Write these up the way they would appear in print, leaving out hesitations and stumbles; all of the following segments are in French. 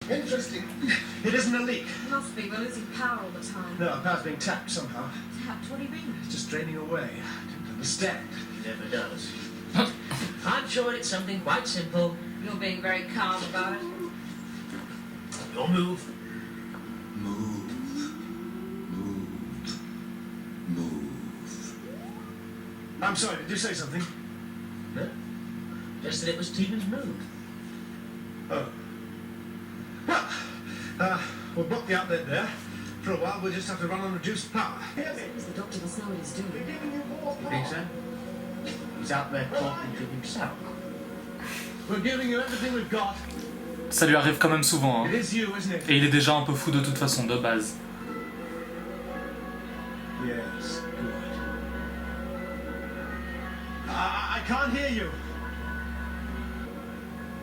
Interesting. It isn't a leak. It must be. We're losing power all the time. No, our power's being tapped somehow. Tapped? What do you mean? It's just draining away. I don't understand. He never does. I'm sure it's something quite simple. You're being very calm about it. Your move. Move. I'm sorry, did you say something? No. Just that it was Stephen's move. Oh. Well, we'll block the outlet there. For a while, we'll just have to run on reduced power. Hear me? The doctor must know what he's doing. We're giving you more You power. think so? He's out there talking to himself. We're giving you everything we've got. Ça lui arrive quand même souvent, hein. It is you, isn't it? Et il est déjà un peu fou de toute façon, de base. Yes, good. I can't hear you.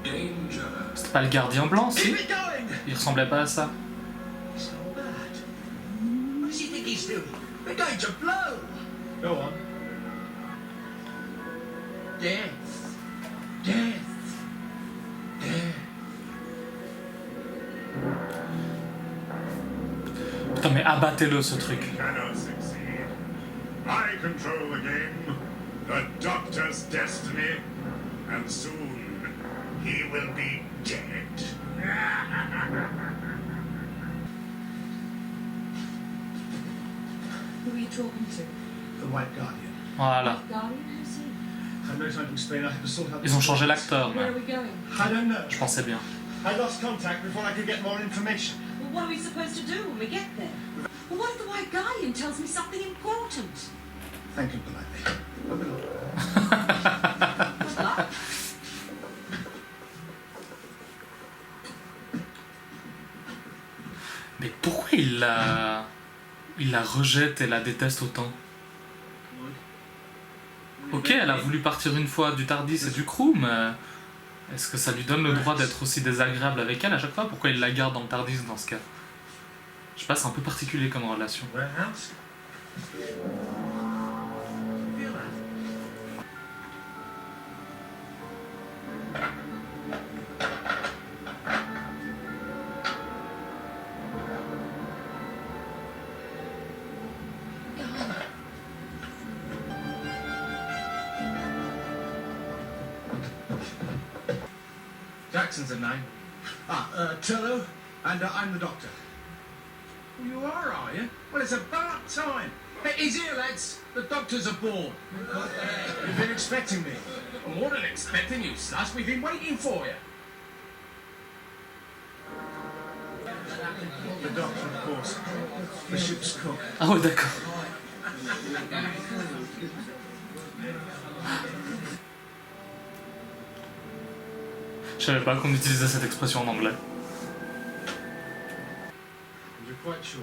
Danger. C'était pas le gardien blanc, si? Keep it going. Il ressemblait pas à ça. It's not bad. What does he think he's doing? We're going to blow. Go on. Death. Death. Death. Putain, mais abattez-le, ce truc. Cannot succeed. I control the game, the Doctor's destiny, and soon he will be dead. Who are you talking to? The White Guardian. Voilà. Guardian? Who's he? I have no time to explain. I have to sort out. Ils ont changé l'acteur, Where mais are we going? I don't know. je pensais bien. I lost contact before I could get more information. Well, what are we supposed to do when we get there? Well, what if the White Guardian tells me something important? Thank you politely. Good luck. Mais pourquoi il la rejette et la déteste autant? Ok, elle a voulu partir une fois du Tardis et du crew, mais est-ce que ça lui donne le droit d'être aussi désagréable avec elle à chaque fois? Pourquoi il la garde dans le Tardis dans ce cas? Je sais pas, c'est un peu particulier comme relation. Warehouse? Feel that? Jackson's a name. Turlo, and I'm the Doctor. You are you? Well, it's about time. Hey, he's here, lads. The doctor's aboard. You've been expecting me. More than expecting you, Slush. We've been waiting for you. The Doctor, of course. The ship's cook. Ah ouais, d'accord. Je savais pas qu'on utilisait cette expression en anglais. You're quite sure?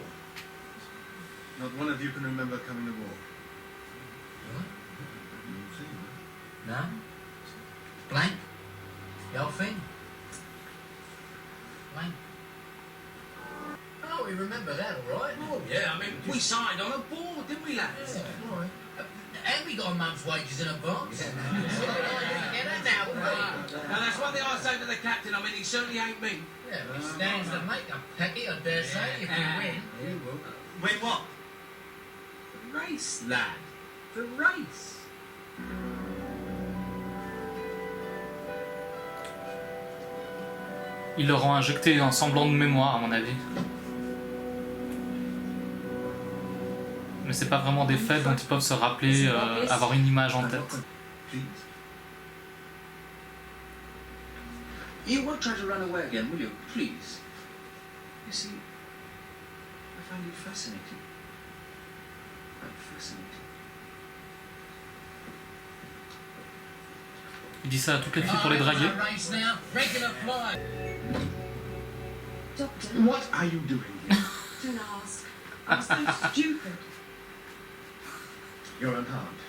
Not one of you can remember coming aboard. No? Blank? The whole thing? Blank? Oh, we remember that, all right? Oh, yeah, I mean, we signed on a board, didn't we, lads? Yeah, all right. And we got a month's wages in advance. Get that now, right? Now, that's one thing I say to the captain. I mean, he certainly ain't me. Yeah, but he stands to make a packet, I dare say, if we win. You will. Win what? The race, lad. The race. Ils leur ont injecté un semblant de mémoire, à mon avis. Mais c'est pas vraiment des faits dont ils peuvent se rappeler, avoir une image en tête. Please. You won't try to run away again, will you? Please. You see, I find you fascinating. Quite fascinating. Il dit ça à toutes les filles pour les draguer. Race now, regular fly. Doctor, What are you doing here? don't ask. I'm so stupid. You're unharmed.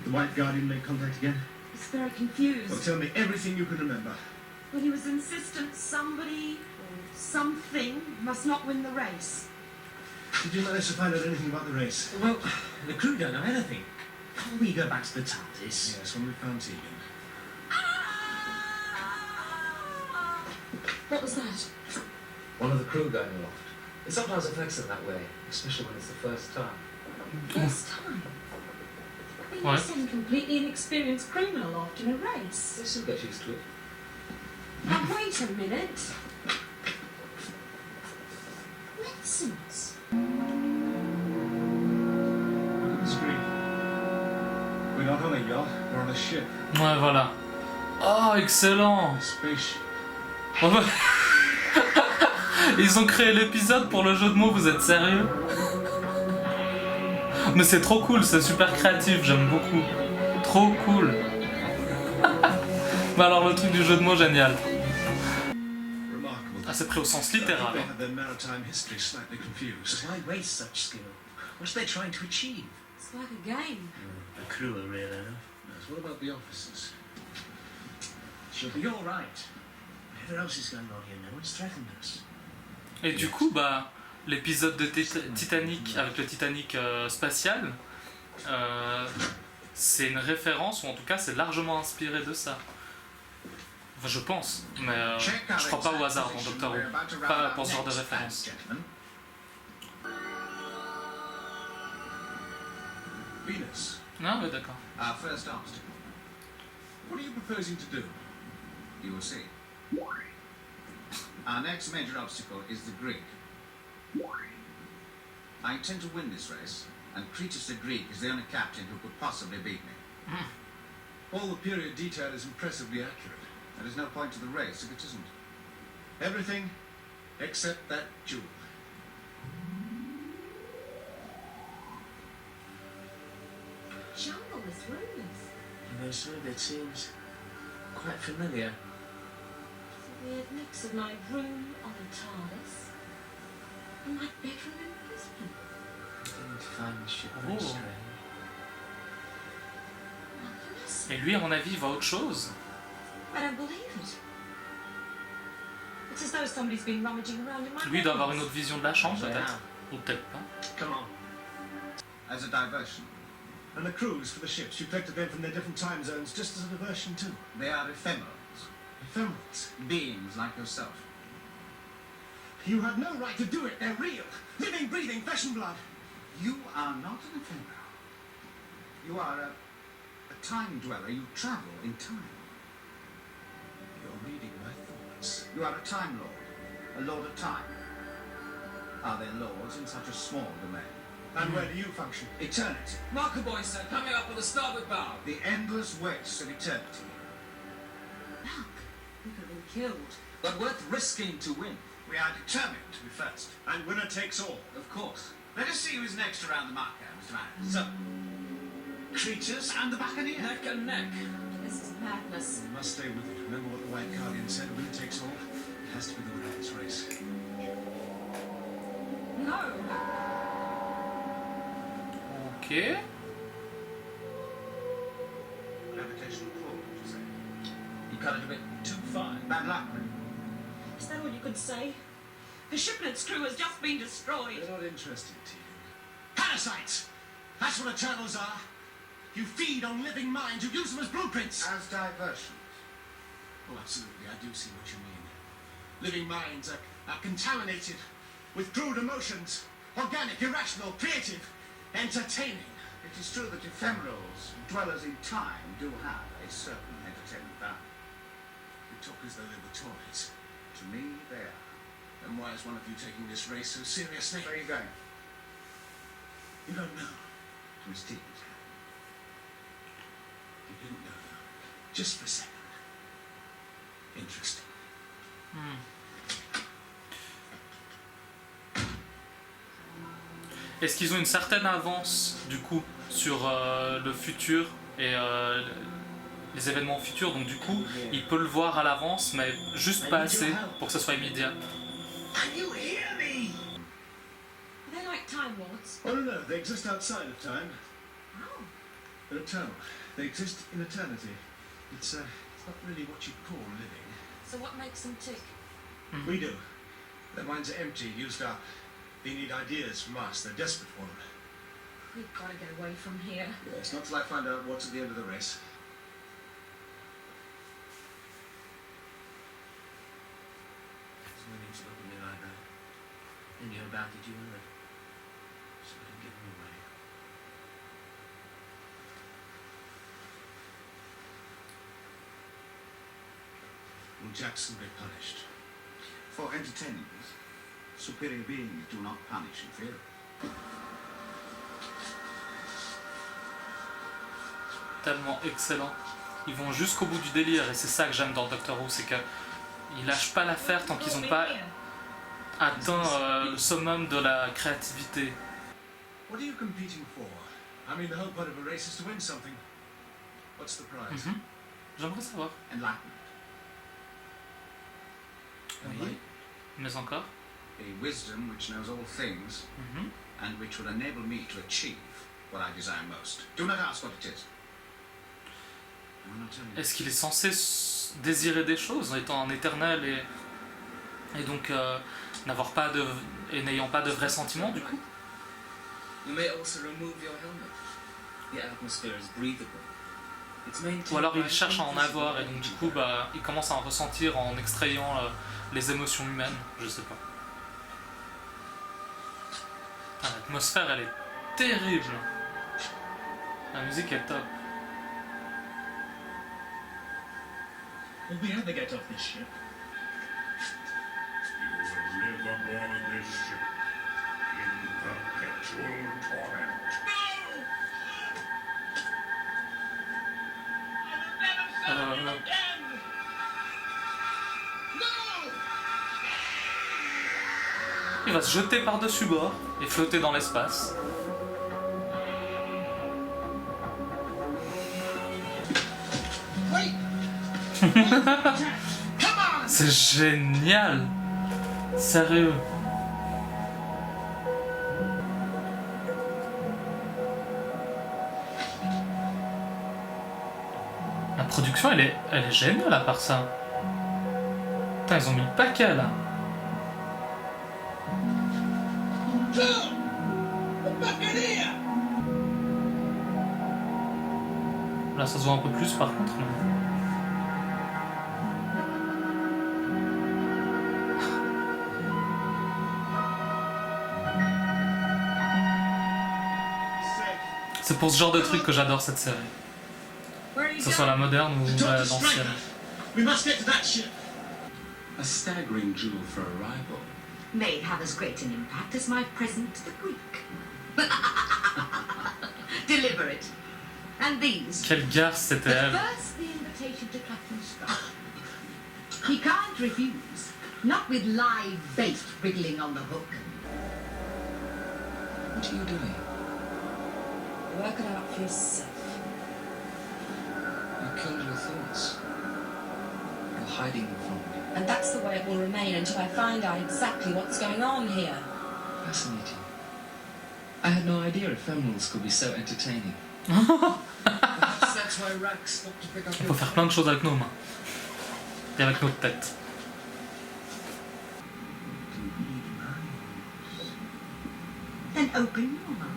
The White Guardian make contact again? He's very confused. Well, tell me everything you can remember. Well, he was insistent somebody or something must not win the race. Did you manage to find out anything about the race? Well, the crew don't know anything. Can't we go back to the TARDIS? Yes, when we found Tegan. What was that? One of the crew going aloft. It sometimes affects them that way, especially when it's the first time. First time. You What? send completely inexperienced crewmen aloft in a race. They still get used to it. Now wait a minute. Lessons. Look at the screen. We're not on a yacht, we're on a ship. Ouais, voilà. Oh, excellent. A spaceship. Oh, bah. Ils ont créé l'épisode pour le jeu de mots, vous êtes sérieux? Mais c'est trop cool, c'est super créatif, j'aime beaucoup. Trop cool. Bah alors le truc du jeu de mots, génial. Remarkable. Ah, c'est pris au sens littéral. They had their maritime history slightly confused. Why waste such skill? What's they trying to achieve? It's like a game. The crew are real enough. Yes, what about the officers? She'll be all right. Whatever else is going on here, no one's threatened us. Et du coup, bah, l'épisode de Titanic avec le Titanic spatial, c'est une référence, ou en tout cas c'est largement inspiré de ça. Enfin, je pense, mais je crois pas au hasard dans Doctor Who, pas pour ce genre de référence. Venus, Non, mais d'accord. our first obstacle. What are you proposing to do? You will see. Our next major obstacle is the Greek. I intend to win this race, and Cretus the Greek is the only captain who could possibly beat me. All the period detail is impressively accurate. There is no point to the race if it isn't. Everything except that jewel. Jungle is ruinous. You know, some of it seems quite familiar. It's a weird mix of my room on the TARDIS and my bedroom in Brisbane. Beginning to find the ship Oh. very strange. Marvelous. Et lui, à mon avis, il voit autre chose. I don't believe it. It's as though somebody's been rummaging around in my Lui, il doit avoir bedrooms. une autre vision de la chambre, Ouais. peut-être. Ou peut-être pas. Come on. As a diversion, And the crews for the ships, you collected them from their different time zones just as a diversion too. they are ephemerals, Ephemerals. beings like yourself. You had no right to do it. They're real. Living, breathing, flesh and blood. You are not an ephemeral. You are a time dweller. You travel in time. You're reading my thoughts. You are a time lord, a lord of time. Are there lords in such a small domain? And where do you function? Eternity, Marker boy, sir, coming up on the starboard bow. the endless wastes of eternity. Look, we could have been killed. But worth risking to win. We are determined to be first. And winner takes all. Of course. Let us see who's next around the marker, Mr. Manners. So, Cretus and the Buccaneer. Neck and neck. This is madness. You must stay with it. Remember what the White Guardian said, winner takes all. It has to be the winner of this race. No. Ok. Gravitational pull, would you say? You cut it a bit too fine. Bad luck, really. Is that all you could say? The ship and its crew has just been destroyed. They're not interested, Tegan. Parasites! That's what Eternals are. You feed on living minds. You use them as blueprints. As diversions. Oh, absolutely. I do see what you mean. Living minds are contaminated with crude emotions. Organic, irrational, creative, entertaining. It is true that ephemerals, dwellers in time, do have a certain entertainment value. You talk as though they were toys. To me, they are. Then why is one of you taking this race so seriously? Where are you going? You don't know. To Miss Tegan's. You didn't know, though. Just for a second. Interesting. Est-ce qu'ils ont une certaine avance, du coup, sur le futur et les événements futurs? Donc, du coup, il peut le voir à l'avance, mais juste pas assez pour que ce soit immédiat. Can you hear me? They're like Time Lords. Oh, no, no. They exist outside of time. Oh. They're eternal. They exist in eternity. It's not really what you'd call living. So what makes them tick? We do. Their minds are empty, used up. They need ideas from us. They're desperate for them. We've got to get away from here. Yes, not till I find out what's at the end of the race. They knew about it, you heard. So I didn't give them away. Will Jackson be punished? For entertainment, superior beings do not punish inferior. Tellement excellent. Ils vont jusqu'au bout du délire et c'est ça que j'aime dans Doctor Who, c'est qu'ils lâchent pas l'affaire tant qu'ils n'ont pas atteint le summum de la créativité. What are you competing for? I mean, the whole point of a race is to win something. What's the prize? J'aimerais savoir. Enlightenment. Enlightenment. Mais encore. A wisdom which knows all things and which will enable me to achieve what I desire most. Do not ask what it is. I will not tell you. Est-ce qu'il est censé désirer des choses, étant un éternel et donc n'ayant pas de vrais sentiments du coup? You may also remove your helmet. The atmosphere is breathable. It's maintained Ou alors il by cherche à en invisible avoir et donc du energy. coup il commence à en ressentir en extrayant les émotions humaines, je sais pas. Ah, l'atmosphère elle est terrible. La musique est top. Will we ever get off this ship? You will live aboard this ship in perpetual torment. Il va se jeter par-dessus bord et flotter dans l'espace. C'est génial! Sérieux! La production elle est géniale à part ça. Putain, ils ont mis le paquet là. Là ça se voit un peu plus par contre. Mais... C'est pour ce genre de truc que j'adore cette série. Que ce soit la moderne ou l'ancienne. We must get to that ship. A staggering jewel for a rival. May have as great an impact as my present to the Greek. Deliver it. And these. Quelle garce c'était elle. First, the invitation to Captain Scott. He can't refuse. Not with live bait wriggling on the hook. What are you doing? Work it out for yourself. You killed your thoughts. You're hiding them from me. And that's the way it will remain until I find out exactly what's going on here. Fascinating. I had no idea ephemerals could be so entertaining. Perhaps that's why Rax stopped to pick up On your peut faire plein de choses avec nos mains. Et avec notre tête. Then open your mouth.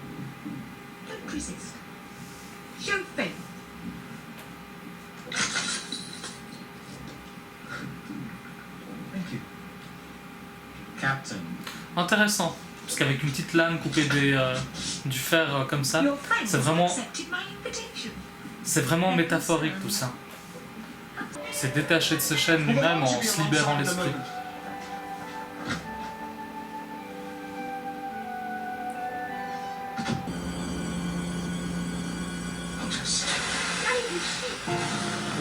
Don't resist. Show faith. Thank you. Captain. Intéressant. Parce qu'avec une petite lame coupée du fer comme ça, Your friends c'est vraiment, accepted my invitation. c'est vraiment métaphorique tout ça. C'est détaché de ses chaînes lui-même en se libérant l'esprit.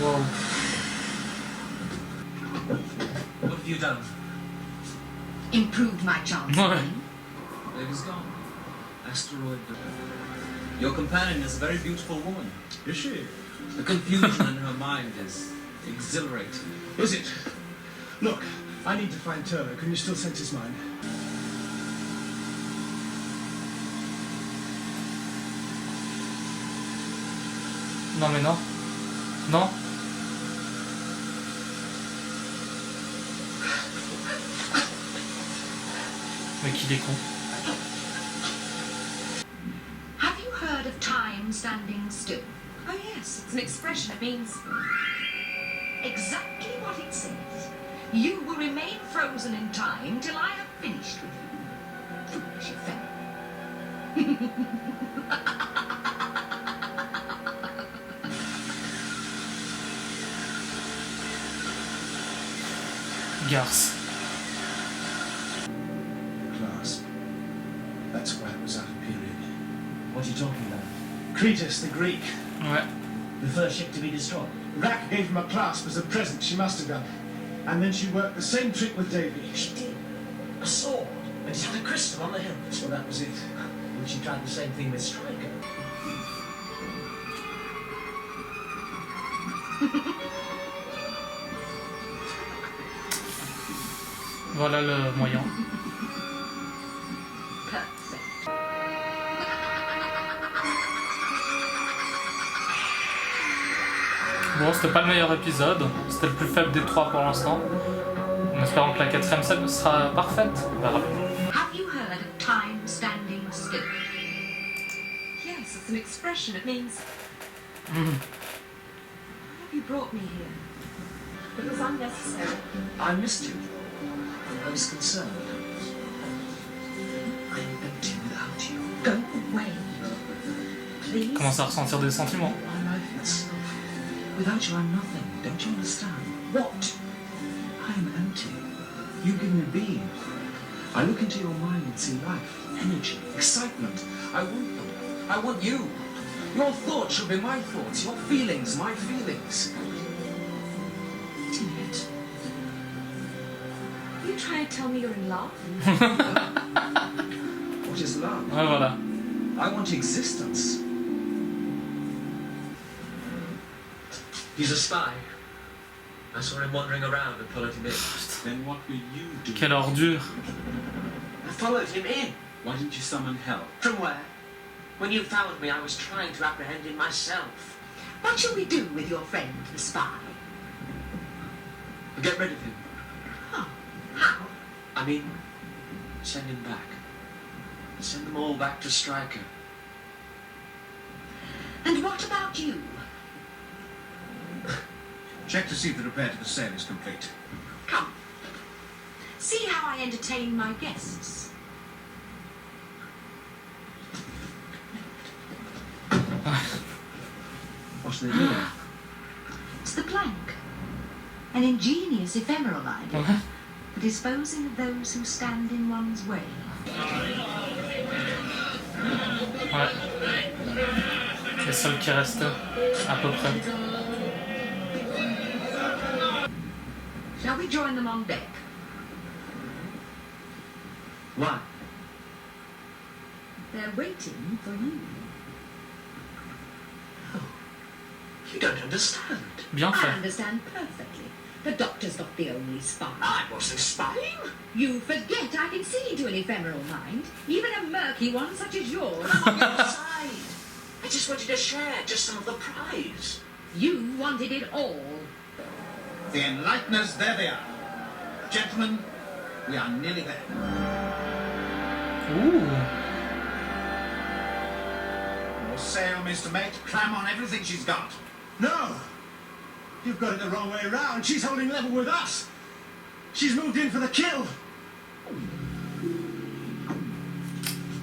Wow. What have you done? Improved my chance. Ouais. Baby's gone. Asteroid. Your companion is a very beautiful woman. Is she? The confusion in her mind is exhilarating. Is it? Look, I need to find Turner. Can you still sense his mind? Non mais non. Non. Mais qu'il est con. Have you heard of time standing still? Oh yes, it's an expression. It means exactly what it says. You will remain frozen in time till I have finished with you. Garce. Clasp. That's why it was out of period. What are you talking about? Cretus, the Greek. Ouais. The first ship to be destroyed? Rack gave him a clasp as a present, she must have done. And then she worked the same trick with Davy. She did. A sword? And she had a crystal on the hilt? So that was it. And she tried the same thing with Stryker? Voilà le moyen. Perfect. Bon, c'était pas le meilleur épisode, c'était le plus faible des trois pour l'instant. En espérant que la quatrième scène sera parfaite. On verra bien. Have you heard of time standing still? Yes, it's an expression. It means, why have you brought me here? It was unnecessary. I missed you. I was concerned. I'm empty without you. Go away. Please. Commence à ressentir des sentiments. My life itself. Without you, I'm nothing. Don't you understand? What? I am empty. You give me being. I look into your mind and see life, energy, excitement. I want them. I want you. Your thoughts should be my thoughts. Your feelings, my feelings. Juliet. You trying to tell me you're in love? What is love? Ouais, voilà. I want existence. He's a spy. I saw him wandering around and followed him in. Then what were you doing? Quelle ordure. I followed him in. Why didn't you summon help? From where? When you found me, I was trying to apprehend him myself. What shall we do with your friend, the spy? Get rid of him. Oh, how? I mean, send him back. Send them all back to Stryker. And what about you? Check to see if the repair to the sail is complete. Come. See how I entertain my guests. What's they doing? It's the plank. An ingenious ephemeral idea Ouais. for disposing of those who stand in one's way. Ouais. Les seuls qui restent, à peu près. Shall we join them on deck? Why? They're waiting for you. You don't understand. Bien I fait. understand perfectly. The Doctor's not the only spy. I wasn't spying. You forget I can see into an ephemeral mind, even a murky one such as yours. On the other side. I just wanted to share just some of the prize. You wanted it all. The Enlighteners, there they are. Gentlemen, we are nearly there. Ouh. Your sail, Mr. Mate. Clam on everything she's got. No! You've got it the wrong way round. She's holding level with us. She's moved in for the kill.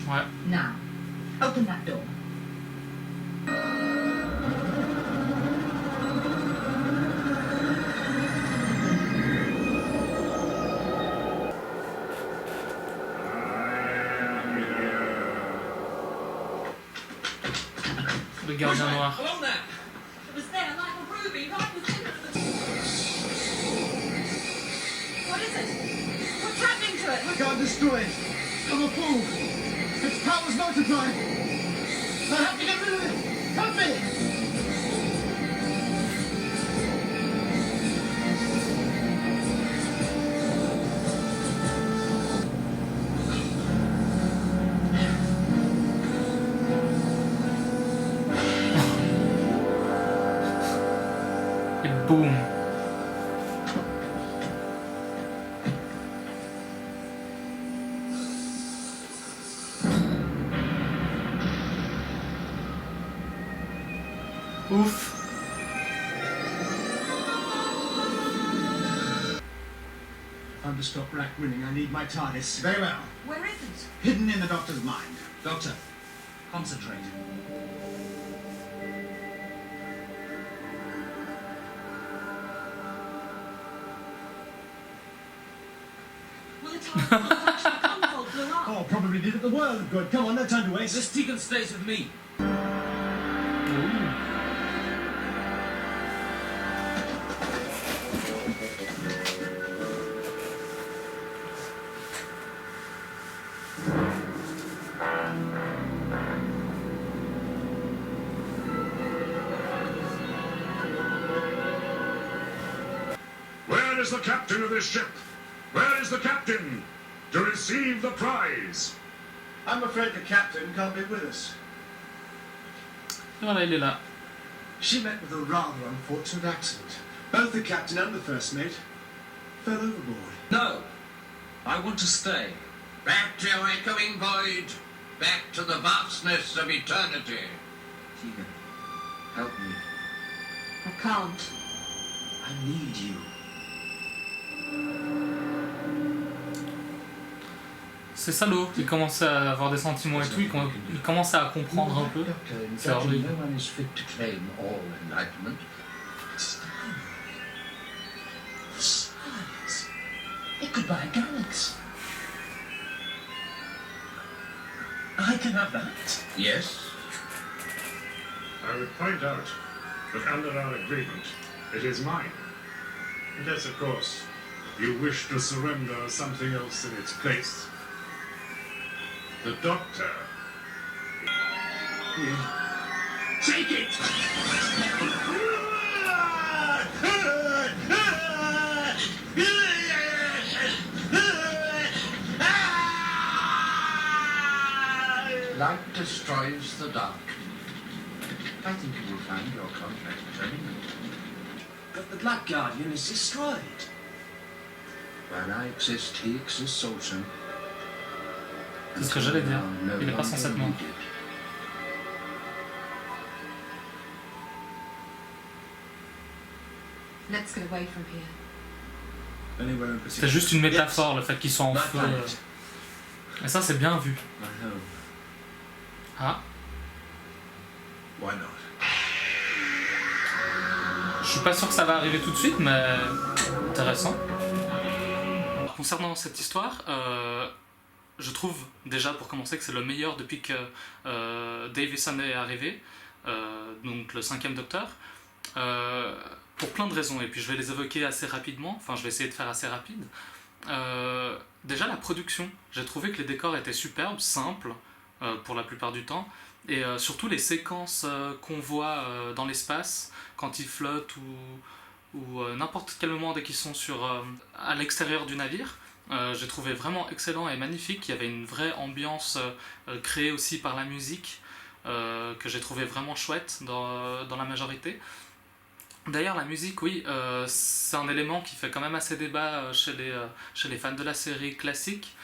Ouais. Now, open that door. Le gardien noir. Along there! It was there like a ruby right in the center of the... What is it? What's happening to it? I can't destroy it. I'm a fool. Its power's multiplied. I have to get rid of it. Help me! Et boum. Ouf. Time to stop rack winning. I need my TARDIS. Very well. Where is it? Hidden in the Doctor's mind. Doctor, Concentrate. Will the TARDIS not touch the console blew up? Oh, probably did it the world of good. Come on, no time to waste. This Deacon stays with me. Where is the captain of this ship? Where is the captain to receive the prize? I'm afraid the captain can't be with us. Voilà, il est là. She met with a rather unfortunate accident. Both the captain and the first mate fell overboard. No. I want to stay. Back to your echoing void. Back to the vastness of eternity. Tegan, help me. I can't. I need you. C'est salaud, il commence à avoir des sentiments et tout, il commence à comprendre un peu. C'est horrible. No one is fit to claim all enlightenment. The stars. It could buy a galaxy. I can have that. Yes. I would point out that under our agreement, it is mine. Unless, of course, you wish to surrender something else in its place. The Doctor. Take it! Light destroys the dark. I think you will find your contract terminated. But the Black Guardian is destroyed. While I exist, he exists also. C'est ce que j'allais dire. Il est pas censé être mort. Let's get away from here. Anywhere in C'est juste une métaphore, le fait qu'ils soient en That feu. planet. Et ça, c'est bien vu. My home. Ah, Why not? je suis pas sûr que ça va arriver tout de suite, mais intéressant. Concernant cette histoire, je trouve déjà pour commencer que c'est le meilleur depuis que Davison est arrivé, donc le 5e Docteur, pour plein de raisons, et puis je vais les évoquer assez rapidement, enfin je vais essayer de faire assez rapide. Déjà la production, j'ai trouvé que les décors étaient superbes, simples pour la plupart du temps, et surtout les séquences qu'on voit dans l'espace, quand ils flottent ou n'importe quel moment dès qu'ils sont à l'extérieur du navire, j'ai trouvé vraiment excellent et magnifique. Il y avait une vraie ambiance créée aussi par la musique que j'ai trouvé vraiment chouette dans la majorité. D'ailleurs la musique, oui, c'est un élément qui fait quand même assez débat chez les fans de la série classique.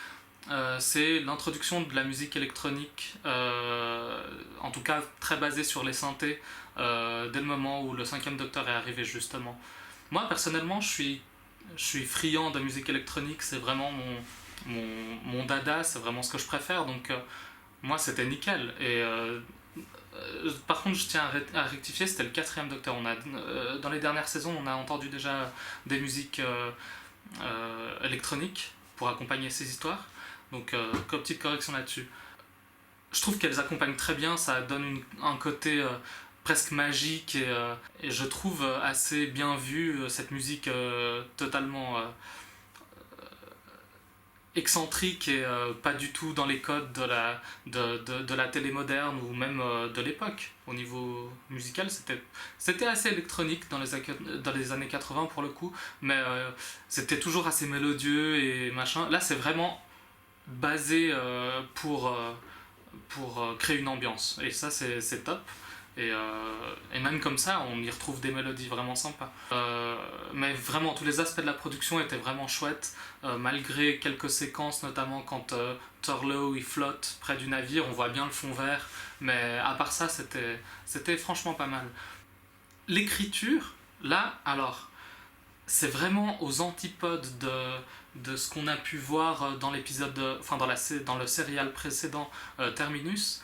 C'est l'introduction de la musique électronique, en tout cas très basée sur les synthés, dès le moment où le 5e Docteur est arrivé justement. Moi personnellement je suis friand de musique électronique, c'est vraiment mon dada, c'est vraiment ce que je préfère, donc moi c'était nickel. Et par contre je tiens à rectifier, c'était le 4e Docteur. Dans les dernières saisons on a entendu déjà des musiques électroniques pour accompagner ces histoires, donc comme petite correction là-dessus. Je trouve qu'elles accompagnent très bien, ça donne un côté presque magique, et je trouve assez bien vu cette musique totalement excentrique et pas du tout dans les codes de la télé moderne ou même de l'époque. Au niveau musical, c'était assez électronique dans les années 80 pour le coup, mais c'était toujours assez mélodieux et machin. Là c'est vraiment basé pour créer une ambiance, et ça c'est top. Et même comme ça, on y retrouve des mélodies vraiment sympas. Mais vraiment, tous les aspects de la production étaient vraiment chouettes, malgré quelques séquences, notamment quand Turlough il flotte près du navire, on voit bien le fond vert, mais à part ça, c'était franchement pas mal. L'écriture, là, alors, c'est vraiment aux antipodes de ce qu'on a pu voir dans l'épisode, dans le serial précédent, Terminus.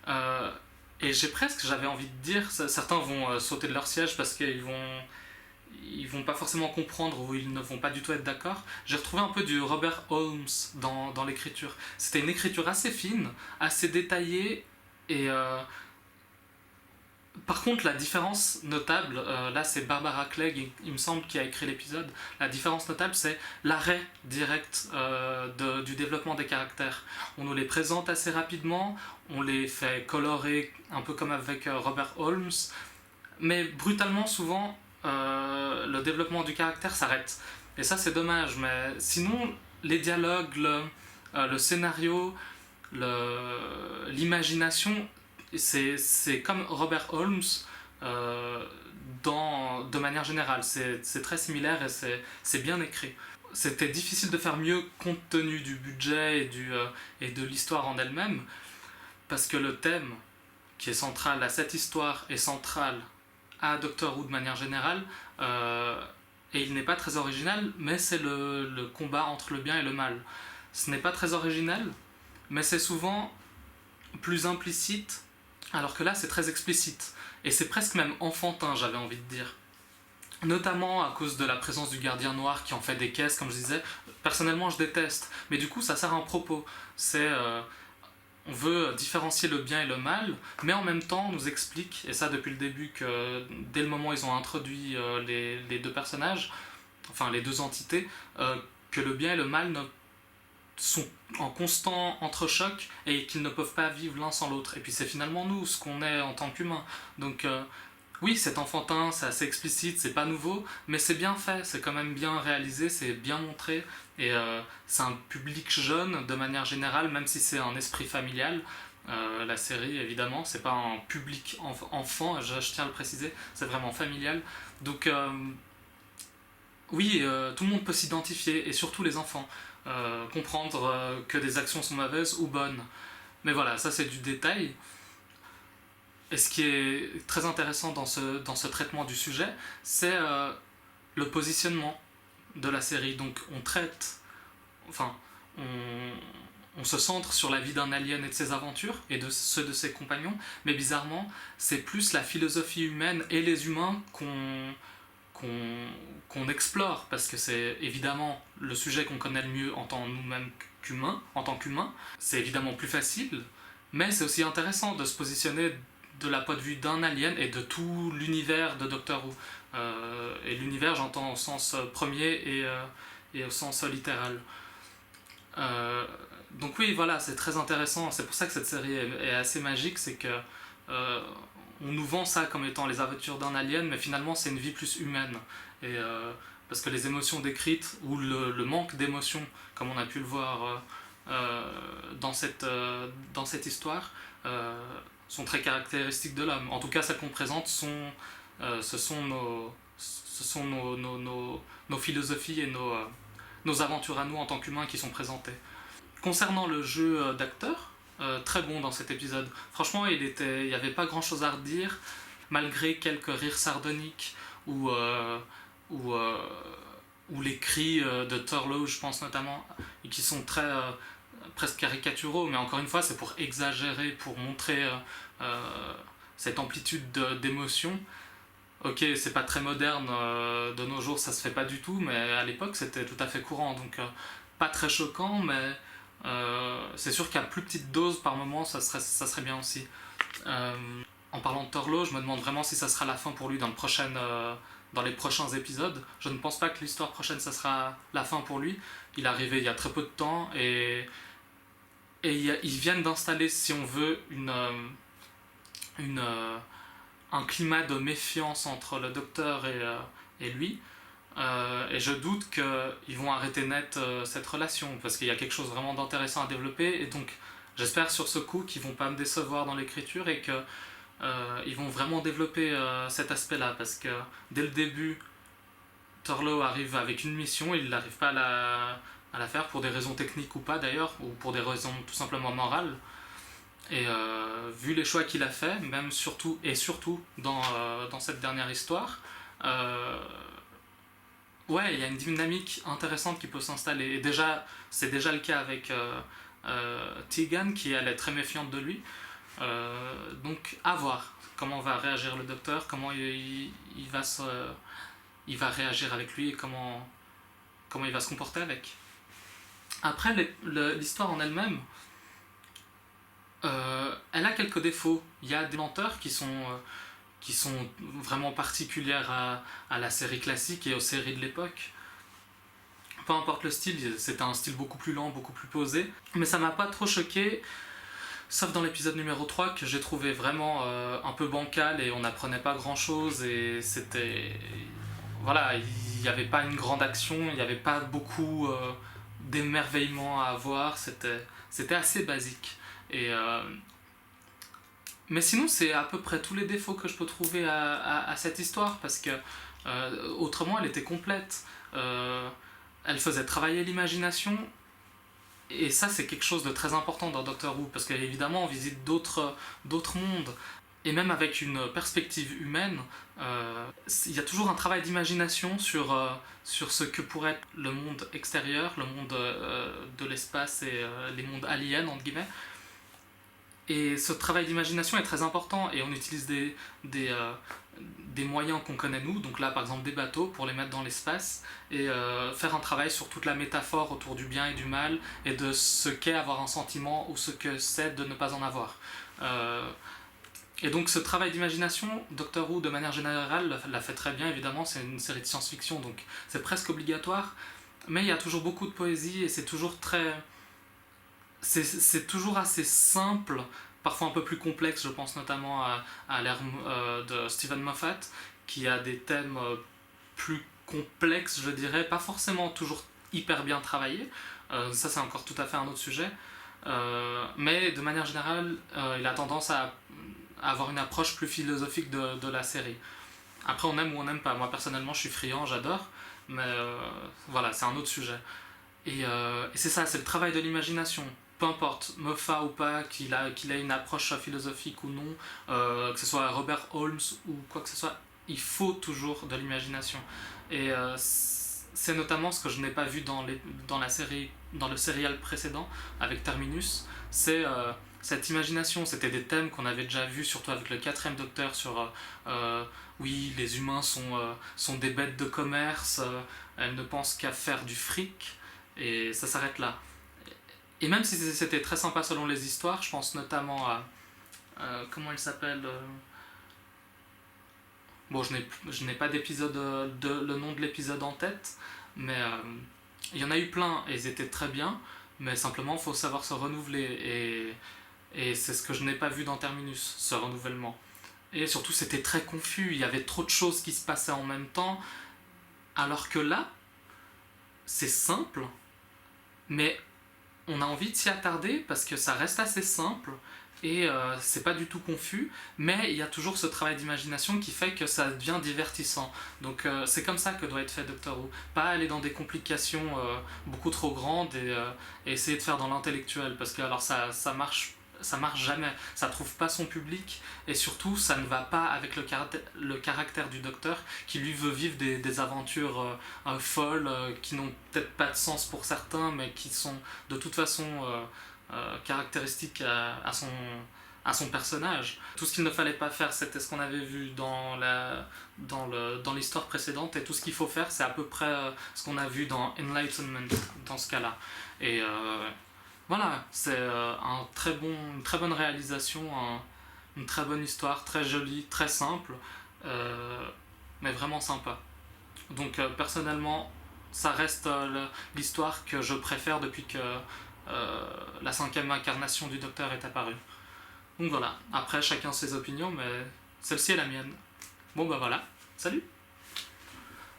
Et j'avais envie de dire, certains vont sauter de leur siège parce qu'ils vont pas forcément comprendre ou ils ne vont pas du tout être d'accord. J'ai retrouvé un peu du Robert Holmes dans l'écriture. C'était une écriture assez fine, assez détaillée et par contre la différence notable, là c'est Barbara Clegg il me semble qui a écrit l'épisode, la différence notable c'est l'arrêt direct du développement des caractères. On nous les présente assez rapidement, on les fait colorer un peu comme avec Robert Holmes, mais brutalement souvent le développement du caractère s'arrête. Et ça c'est dommage, mais sinon les dialogues, le scénario, l'imagination, c'est comme Robert Holmes de manière générale. C'est très similaire et c'est bien écrit. C'était difficile de faire mieux compte tenu du budget et de l'histoire en elle-même, parce que le thème qui est central à cette histoire est central à Doctor Who de manière générale, et il n'est pas très original, mais c'est le combat entre le bien et le mal. Ce n'est pas très original, mais c'est souvent plus implicite, alors que là c'est très explicite. Et c'est presque même enfantin, j'avais envie de dire. Notamment à cause de la présence du gardien noir qui en fait des caisses, comme je disais. Personnellement je déteste, mais du coup ça sert à un propos. On veut différencier le bien et le mal, mais en même temps on nous explique, et ça depuis le début, que dès le moment où ils ont introduit les deux personnages, enfin les deux entités, que le bien et le mal sont en constant entrechoc et qu'ils ne peuvent pas vivre l'un sans l'autre. Et puis c'est finalement nous, ce qu'on est en tant qu'humains. Donc oui, c'est enfantin, c'est assez explicite, c'est pas nouveau, mais c'est bien fait, c'est quand même bien réalisé, c'est bien montré, et c'est un public jeune de manière générale, même si c'est un esprit familial. La série, évidemment, c'est pas un public enfant, je tiens à le préciser, c'est vraiment familial. Donc oui, tout le monde peut s'identifier, et surtout les enfants. Comprendre que des actions sont mauvaises ou bonnes. Mais voilà, ça c'est du détail. Et ce qui est très intéressant dans ce traitement du sujet, c'est le positionnement de la série. Donc on se centre sur la vie d'un alien et de ses aventures, et de ceux de ses compagnons, mais bizarrement, c'est plus la philosophie humaine et les humains qu'on explore, parce que c'est évidemment le sujet qu'on connaît le mieux en tant qu'humain. C'est évidemment plus facile, mais c'est aussi intéressant de se positionner de la point de vue d'un alien et de tout l'univers de Doctor Who. Et l'univers, j'entends au sens premier et au sens littéral. Donc oui, voilà, c'est très intéressant. C'est pour ça que cette série est assez magique, c'est que on nous vend ça comme étant les aventures d'un alien, mais finalement c'est une vie plus humaine. Et parce que les émotions décrites, ou le manque d'émotions, comme on a pu le voir dans cette histoire, sont très caractéristiques de l'homme. En tout cas, celles qu'on présente ce sont nos philosophies et nos aventures à nous en tant qu'humains qui sont présentées. Concernant le jeu d'acteur, très bon dans cet épisode. Franchement, il n'y avait pas grand chose à redire, malgré quelques rires sardoniques ou les cris de Turlough, je pense notamment, et qui sont très presque caricaturaux, mais encore une fois, c'est pour exagérer, pour montrer cette amplitude d'émotion. Ok, c'est pas très moderne de nos jours, ça se fait pas du tout, mais à l'époque c'était tout à fait courant, donc pas très choquant, mais c'est sûr qu'à plus petite dose par moment ça serait bien aussi. En parlant de Turlough, je me demande vraiment si ça sera la fin pour lui dans les prochains épisodes. Je ne pense pas que l'histoire prochaine ça sera la fin pour lui. Il est arrivé il y a très peu de temps, et ils viennent d'installer, si on veut, un climat de méfiance entre le docteur et lui. Et je doute qu'ils vont arrêter net cette relation, parce qu'il y a quelque chose vraiment d'intéressant à développer, et donc j'espère sur ce coup qu'ils vont pas me décevoir dans l'écriture, et qu'ils vont vraiment développer cet aspect-là, parce que dès le début, Turlough arrive avec une mission, il n'arrive pas à la faire, pour des raisons techniques ou pas d'ailleurs, ou pour des raisons tout simplement morales. Et vu les choix qu'il a fait, même surtout dans cette dernière histoire, ouais, il y a une dynamique intéressante qui peut s'installer. Et c'est déjà le cas avec Tegan, qui elle est très méfiante de lui. Donc à voir comment va réagir le docteur, comment il va réagir avec lui et comment il va se comporter avec. Après, l'histoire en elle-même, elle a quelques défauts. Il y a des lenteurs qui sont vraiment particulières à la série classique et aux séries de l'époque. Peu importe le style, c'était un style beaucoup plus lent, beaucoup plus posé. Mais ça m'a pas trop choqué, sauf dans l'épisode numéro 3 que j'ai trouvé vraiment un peu bancal et on n'apprenait pas grand-chose et c'était... Voilà, il n'y avait pas une grande action, il n'y avait pas beaucoup d'émerveillement à avoir, c'était assez basique. Mais sinon, c'est à peu près tous les défauts que je peux trouver à cette histoire, parce que autrement, elle était complète. Elle faisait travailler l'imagination, et ça, c'est quelque chose de très important dans Doctor Who, parce qu'évidemment, on visite d'autres mondes, et même avec une perspective humaine, il y a toujours un travail d'imagination sur ce que pourrait être le monde extérieur, le monde de l'espace et les mondes aliens, entre guillemets. Et ce travail d'imagination est très important, et on utilise des moyens qu'on connaît nous, donc là par exemple des bateaux pour les mettre dans l'espace, et faire un travail sur toute la métaphore autour du bien et du mal, et de ce qu'est avoir un sentiment ou ce que c'est de ne pas en avoir. Et donc ce travail d'imagination, Doctor Who de manière générale l'a fait très bien, évidemment c'est une série de science-fiction donc c'est presque obligatoire, mais il y a toujours beaucoup de poésie et c'est toujours c'est toujours assez simple, parfois un peu plus complexe, je pense notamment à l'ère de Steven Moffat, qui a des thèmes plus complexes, je dirais, pas forcément toujours hyper bien travaillés, ça c'est encore tout à fait un autre sujet, mais de manière générale, il a tendance à avoir une approche plus philosophique de la série. Après on aime ou on n'aime pas, moi personnellement je suis friand, j'adore, mais voilà, c'est un autre sujet. Et c'est ça, c'est le travail de l'imagination. Peu importe, Moffat ou pas, qu'il ait une approche philosophique ou non, que ce soit Robert Holmes ou quoi que ce soit, il faut toujours de l'imagination. Et c'est notamment ce que je n'ai pas vu dans le serial précédent, avec Terminus, c'est cette imagination. C'était des thèmes qu'on avait déjà vus, surtout avec le 4e Docteur, sur oui, les humains sont des bêtes de commerce, elles ne pensent qu'à faire du fric, et ça s'arrête là. Et même si c'était très sympa selon les histoires, je pense notamment à... comment il s'appelle Bon, je n'ai pas d'épisode, le nom de l'épisode en tête, mais il y en a eu plein et ils étaient très bien, mais simplement il faut savoir se renouveler, et c'est ce que je n'ai pas vu dans Terminus, ce renouvellement. Et surtout c'était très confus, il y avait trop de choses qui se passaient en même temps, alors que là, c'est simple, mais on a envie de s'y attarder parce que ça reste assez simple et c'est pas du tout confus, mais il y a toujours ce travail d'imagination qui fait que ça devient divertissant. Donc c'est comme ça que doit être fait Doctor Who, pas aller dans des complications beaucoup trop grandes et essayer de faire dans l'intellectuel, parce que alors ça marche jamais, ça trouve pas son public, et surtout ça ne va pas avec le caractère du docteur qui lui veut vivre des aventures folles qui n'ont peut-être pas de sens pour certains, mais qui sont de toute façon caractéristiques à son personnage. Tout ce qu'il ne fallait pas faire, c'était ce qu'on avait vu dans l'histoire précédente, et tout ce qu'il faut faire, c'est à peu près ce qu'on a vu dans Enlightenment dans ce cas-là. Et voilà, c'est une très bonne réalisation, une très bonne histoire, très jolie, très simple, mais vraiment sympa. Donc personnellement, ça reste l'histoire que je préfère depuis que la 5e incarnation du Docteur est apparue. Donc voilà, après chacun ses opinions, mais celle-ci est la mienne. Bon bah voilà, salut!